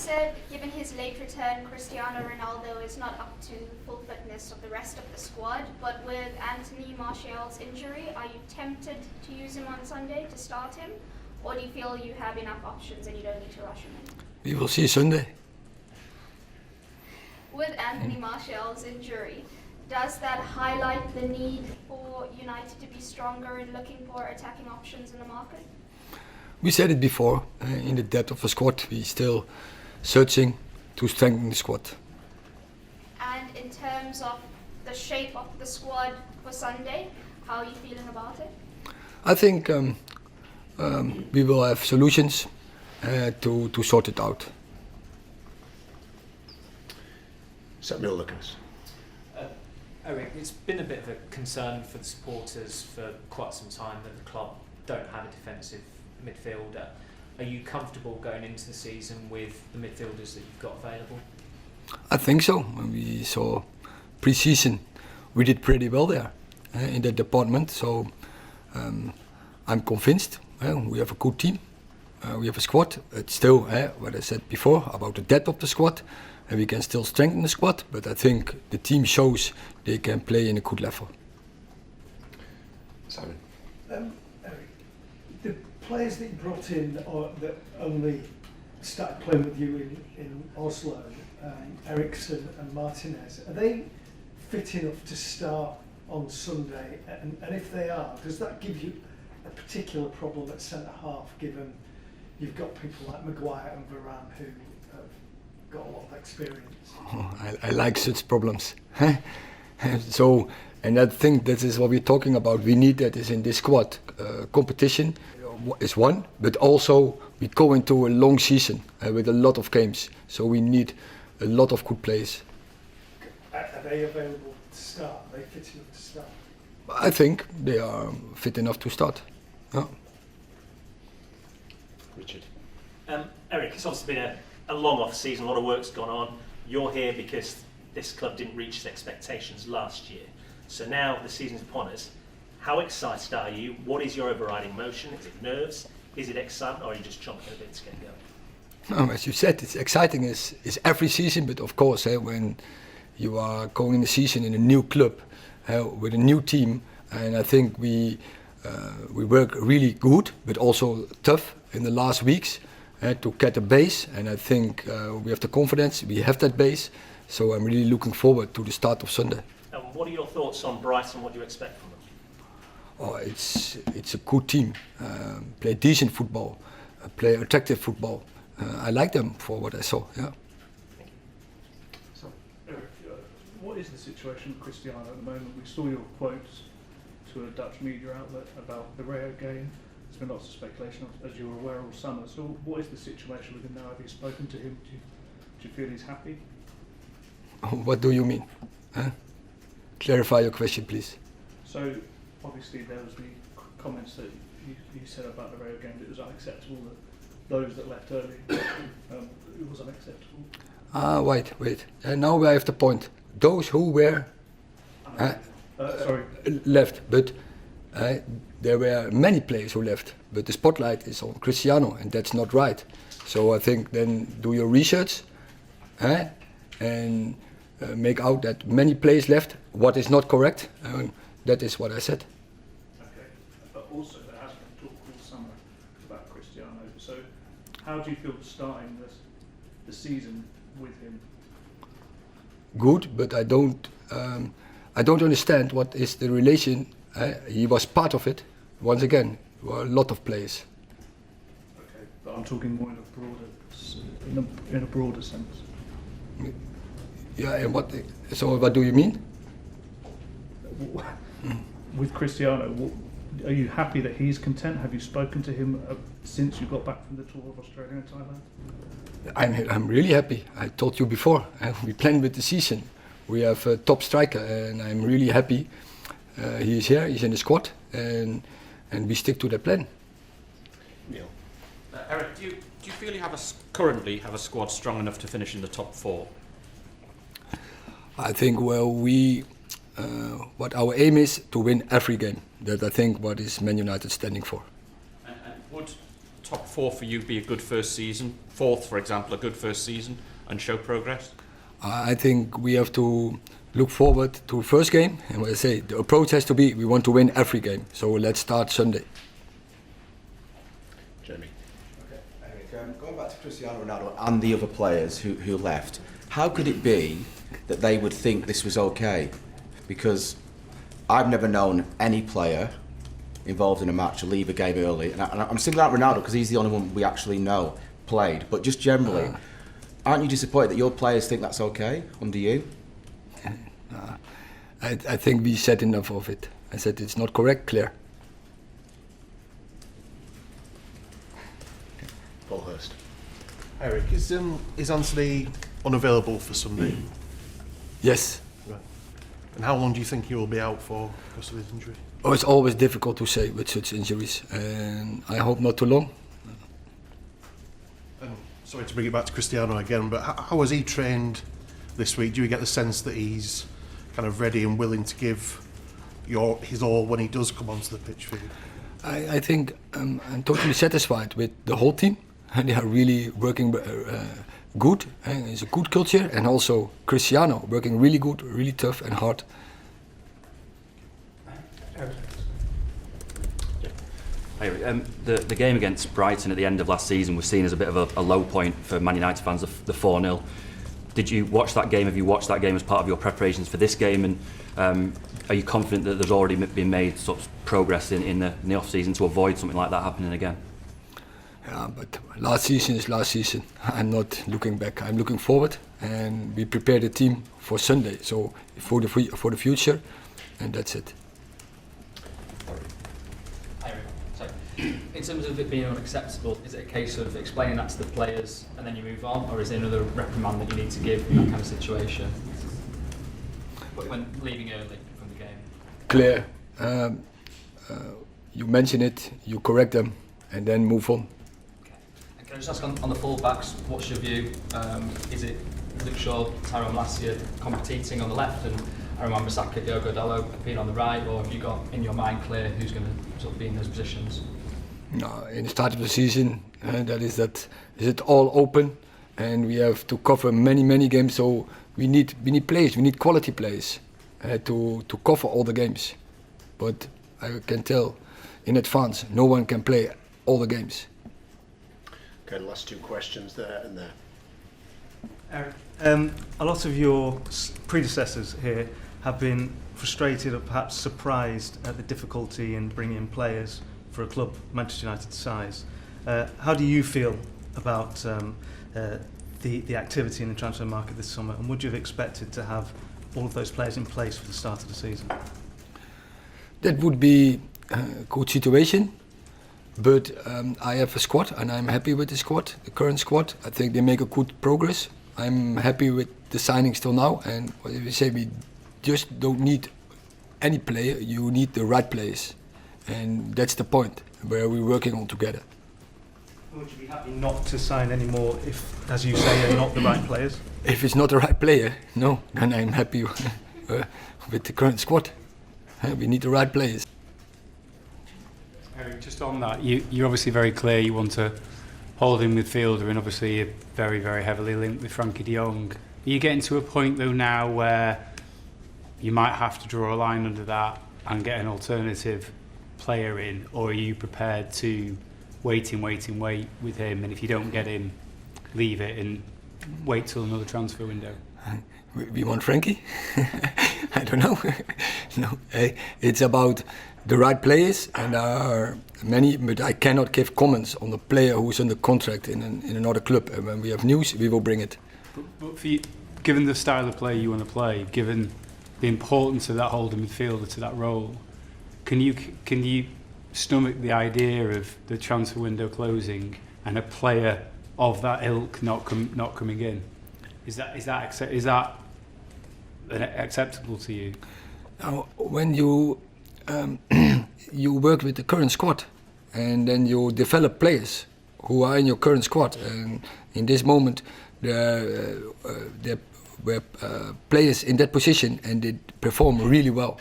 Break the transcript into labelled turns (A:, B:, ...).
A: said, given his late return, Cristiano Ronaldo is not up to full fitness of the rest of the squad, but with Anthony Martial's injury, are you tempted to use him on Sunday to start him? Or do you feel you have enough options and you don't need to rush him in?
B: We will see Sunday.
A: With Anthony Martial's injury, does that highlight the need for United to be stronger in looking for attacking options in the market?
B: We said it before, in the depth of the squad, we're still searching to strengthen the squad.
A: And in terms of the shape of the squad for Sunday, how are you feeling about it?
B: I think we will have solutions to sort it out.
C: Samuel Lucas.
D: Erik, it's been a bit of a concern for the supporters for quite some time that the club don't have a defensive midfielder. Are you comfortable going into the season with the midfielders that you've got available?
B: I think so. When we saw pre-season, we did pretty well there in that department. So I'm convinced we have a good team. We have a squad. It's still what I said before about the depth of the squad. And we can still strengthen the squad, but I think the team shows they can play in a good level.
C: Simon.
E: Erik, the players that you brought in or that only started playing with you in Oslo, Eriksson and Martinez, are they fit enough to start on Sunday? And if they are, does that give you a particular problem at centre-half, given you've got people like Maguire and Varane who have got a lot of experience?
B: Oh, I like such problems. So, and I think that is what we're talking about. We need that is in this squad. Competition is one, but also we go into a long season with a lot of games. So we need a lot of good players.
E: Are they available to start? Are they fit enough to start?
B: I think they are fit enough to start. Yeah.
C: Richard.
F: Erik, it's obviously been a long off season, a lot of work's gone on. You're here because this club didn't reach its expectations last year. So now the season's upon us. How excited are you? What is your overriding emotion? Is it nerves? Is it excitement? Or are you just chomping a bit to get going?
B: As you said, it's exciting is every season, but of course when you are going in the season in a new club with a new team, and I think we work really good, but also tough in the last weeks to get a base, and I think we have the confidence, we have that base, so I'm really looking forward to the start of Sunday.
F: And what are your thoughts on Brighton? What do you expect from them?
B: Oh, it's a good team, play decent football, play attractive football. I like them for what I saw, yeah.
G: So, Erik, what is the situation with Cristiano at the moment? We saw your quotes to a Dutch media outlet about the Rio game. There's been lots of speculation, as you're aware, all summer. So what is the situation with him now? Have you spoken to him? Do you feel he's happy?
B: What do you mean? Clarify your question, please.
G: So obviously there was the comments that you said about the Rio game that it was unacceptable, that those that left early, it was unacceptable.
B: Wait. Now I have the point. Those who were left, but there were many players who left, but the spotlight is on Cristiano, and that's not right. So I think then do your research and make out that many players left. What is not correct, that is what I said.
G: Okay, but also there has been talk all summer about Cristiano. So how do you feel starting the season with him?
B: Good, but I don't understand what is the relation. He was part of it. Once again, there were a lot of players.
G: Okay, but I'm talking more in a broader sense.
B: Yeah, and what? So what do you mean?
G: With Cristiano, are you happy that he's content? Have you spoken to him since you got back from the tour of Australia and Thailand?
B: I'm really happy. I told you before. We planned with the season. We have a top striker, and I'm really happy. He is here. He's in the squad, and we stick to the plan.
C: Neil.
H: Erik, do you feel you currently have a squad strong enough to finish in the top four?
B: I think what our aim is to win every game. That I think what is Man United standing for.
H: And would top 4 for you be a good first season? 4th, for example, a good first season and show progress?
B: I think we have to look forward to first game, and what I say, the approach has to be we want to win every game. So let's start Sunday.
C: Jeremy.
I: Okay, Erik, going back to Cristiano Ronaldo and the other players who left, how could it be that they would think this was okay? Because I've never known any player involved in a match to leave a game early, and I'm singling out Ronaldo because he's the only one we actually know played, but just generally, aren't you disappointed that your players think that's okay under you?
B: I think we said enough of it. I said it's not correct, clear.
C: Paul Hurst.
J: Erik, is Anthony unavailable for Sunday?
B: Yes.
J: Right. And how long do you think he will be out for because of his injury?
B: Oh, it's always difficult to say with such injuries, and I hope not too long.
J: And sorry to bring it back to Cristiano again, but how has he trained this week? Do you get the sense that he's kind of ready and willing to give his all when he does come onto the pitch for you?
B: I think I'm totally satisfied with the whole team, and they are really working good. And it's a good culture, and also Cristiano working really good, really tough and hard.
K: The game against Brighton at the end of last season was seen as a bit of a low point for Man United fans, the 4-0. Did you watch that game? Have you watched that game as part of your preparations for this game? And are you confident that there's already been made sort of progress in the off-season to avoid something like that happening again?
B: Yeah, but last season is last season. I'm not looking back. I'm looking forward, and we prepare the team for Sunday. So for the future, and that's it.
L: In terms of it being unacceptable, is it a case of explaining that to the players and then you move on, or is there another reprimand that you need to give in that kind of situation when leaving early from the game?
B: Clear. You mention it, you correct them, and then move on.
L: Okay. And can I just ask on the full-backs, what's your view? Is it Luke Shaw, Tyrone Malacia competing on the left and Aaron Wan-Bissaka, Diogo Dalot being on the right, or have you got in your mind clear who's going to sort of be in those positions?
B: No, in the start of the season, is it all open, and we have to cover many games. So we need players, we need quality players to cover all the games. But I can tell in advance, no one can play all the games.
C: Okay, last two questions there and there.
M: Erik, a lot of your predecessors here have been frustrated or perhaps surprised at the difficulty in bringing in players for a club Manchester United's size. How do you feel about the activity in the transfer market this summer, and would you have expected to have all of those players in place for the start of the season?
B: That would be a good situation, but I have a squad and I'm happy with the squad, the current squad. I think they make a good progress. I'm happy with the signings till now, and what we say, we just don't need any player, you need the right players. And that's the point where we're working on together.
M: Would you be happy not to sign any more if, as you say, they're not the right players?
B: If it's not the right player, no, then I'm happy with the current squad. We need the right players.
N: Erik, just on that, you're obviously very clear you want to hold in midfielder, and obviously you're very, very heavily linked with Frankie de Jong. Are you getting to a point though now where you might have to draw a line under that and get an alternative player in, or are you prepared to wait with him, and if you don't get him, leave it and wait till another transfer window?
B: We want Frankie? I don't know. No, it's about the right players, and there are many, but I cannot give comments on the player who's under contract in another club. And when we have news, we will bring it.
N: But for you, given the style of play you want to play, given the importance of that holding midfielder to that role, can you stomach the idea of the transfer window closing and a player of that ilk not coming in? Is that acceptable to you?
B: Now, when you you work with the current squad, and then you develop players who are in your current squad, and in this moment there were players in that position and they perform really well.